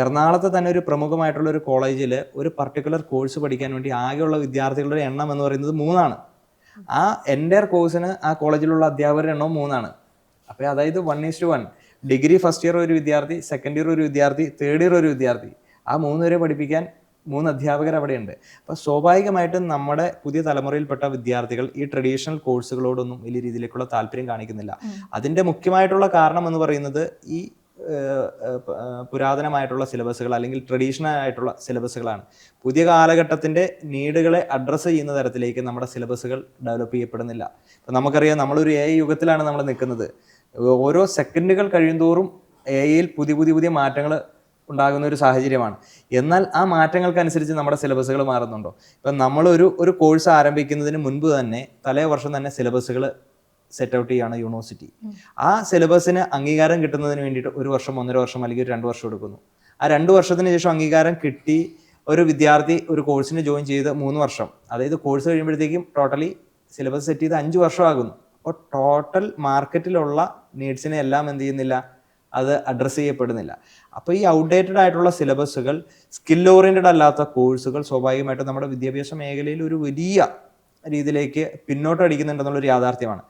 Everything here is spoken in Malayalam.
എറണാകുളത്ത് തന്നെ ഒരു പ്രമുഖമായിട്ടുള്ള ഒരു കോളേജിൽ ഒരു പർട്ടിക്കുലർ കോഴ്സ് പഠിക്കാൻ വേണ്ടി ആകെയുള്ള വിദ്യാർത്ഥികളുടെ എണ്ണം എന്ന് പറയുന്നത് 3 ആ എൻ്റയർ കോഴ്സിന് ആ കോളേജിലുള്ള അധ്യാപകരുടെ എണ്ണവും 3 അപ്പോൾ അതായത് 1:1 ഡിഗ്രി ഫസ്റ്റ് ഇയർ ഒരു വിദ്യാർത്ഥി, സെക്കൻഡ് ഇയർ ഒരു വിദ്യാർത്ഥി, തേർഡ് ഇയർ ഒരു വിദ്യാർത്ഥി. ആ 3 പേരെ പഠിപ്പിക്കാൻ 3 അധ്യാപകർ അവിടെയുണ്ട്. അപ്പോൾ സ്വാഭാവികമായിട്ടും നമ്മുടെ പുതിയ തലമുറയിൽപ്പെട്ട വിദ്യാർത്ഥികൾ ഈ ട്രഡീഷണൽ കോഴ്സുകളോടൊന്നും വലിയ രീതിയിലേക്കുള്ള താല്പര്യം കാണിക്കുന്നില്ല. അതിൻ്റെ മുഖ്യമായിട്ടുള്ള കാരണം എന്ന് പറയുന്നത് ഈ പുരാതനമായിട്ടുള്ള സിലബസുകൾ അല്ലെങ്കിൽ ട്രഡീഷണൽ ആയിട്ടുള്ള സിലബസുകളാണ്. പുതിയ കാലഘട്ടത്തിൻ്റെ നീഡുകളെ അഡ്രസ്സ് ചെയ്യുന്ന തരത്തിലേക്ക് നമ്മുടെ സിലബസുകൾ ഡെവലപ്പ് ചെയ്യപ്പെടുന്നില്ല. ഇപ്പം നമുക്കറിയാം, നമ്മളൊരു AI യുഗത്തിലാണ് നമ്മൾ നിൽക്കുന്നത്. ഓരോ സെക്കൻഡുകൾ കഴിയുന്തോറും AI-യിൽ പുതിയ മാറ്റങ്ങൾ ഉണ്ടാകുന്ന ഒരു സാഹചര്യമാണ്. എന്നാൽ ആ മാറ്റങ്ങൾക്കനുസരിച്ച് നമ്മുടെ സിലബസുകൾ മാറുന്നുണ്ടോ? ഇപ്പം നമ്മളൊരു കോഴ്സ് ആരംഭിക്കുന്നതിന് മുൻപ് തന്നെ തലേ വർഷം തന്നെ സിലബസുകൾ സെറ്റ് ഔട്ട് ചെയ്യുകയാണ് യൂണിവേഴ്സിറ്റി. ആ സിലബസിന് അംഗീകാരം കിട്ടുന്നതിന് വേണ്ടിയിട്ട് 1 വർഷം, 1.5 വർഷം അല്ലെങ്കിൽ 2 വർഷം എടുക്കുന്നു. ആ 2 വർഷത്തിന് ശേഷം അംഗീകാരം കിട്ടി ഒരു വിദ്യാർത്ഥി ഒരു കോഴ്സിന് ജോയിൻ ചെയ്ത് 3 വർഷം, അതായത് കോഴ്സ് കഴിയുമ്പോഴത്തേക്കും ടോട്ടലി സിലബസ് സെറ്റ് ചെയ്ത് 5 വർഷമാകുന്നു. അപ്പോൾ ടോട്ടൽ മാർക്കറ്റിലുള്ള നീഡ്സിനെ എല്ലാം എന്ത് ചെയ്യുന്നില്ല, അത് അഡ്രസ്സ് ചെയ്യപ്പെടുന്നില്ല. അപ്പോൾ ഈ ഔട്ട്ഡേറ്റഡ് ആയിട്ടുള്ള സിലബസുകൾ, സ്കിൽ ഓറിയൻറ്റഡ് അല്ലാത്ത കോഴ്സുകൾ സ്വാഭാവികമായിട്ടും നമ്മുടെ വിദ്യാഭ്യാസ മേഖലയിൽ ഒരു വലിയ രീതിയിലേക്ക് പിന്നോട്ടടിക്കുന്നുണ്ടെന്നുള്ളൊരു യാഥാർത്ഥ്യമാണ്.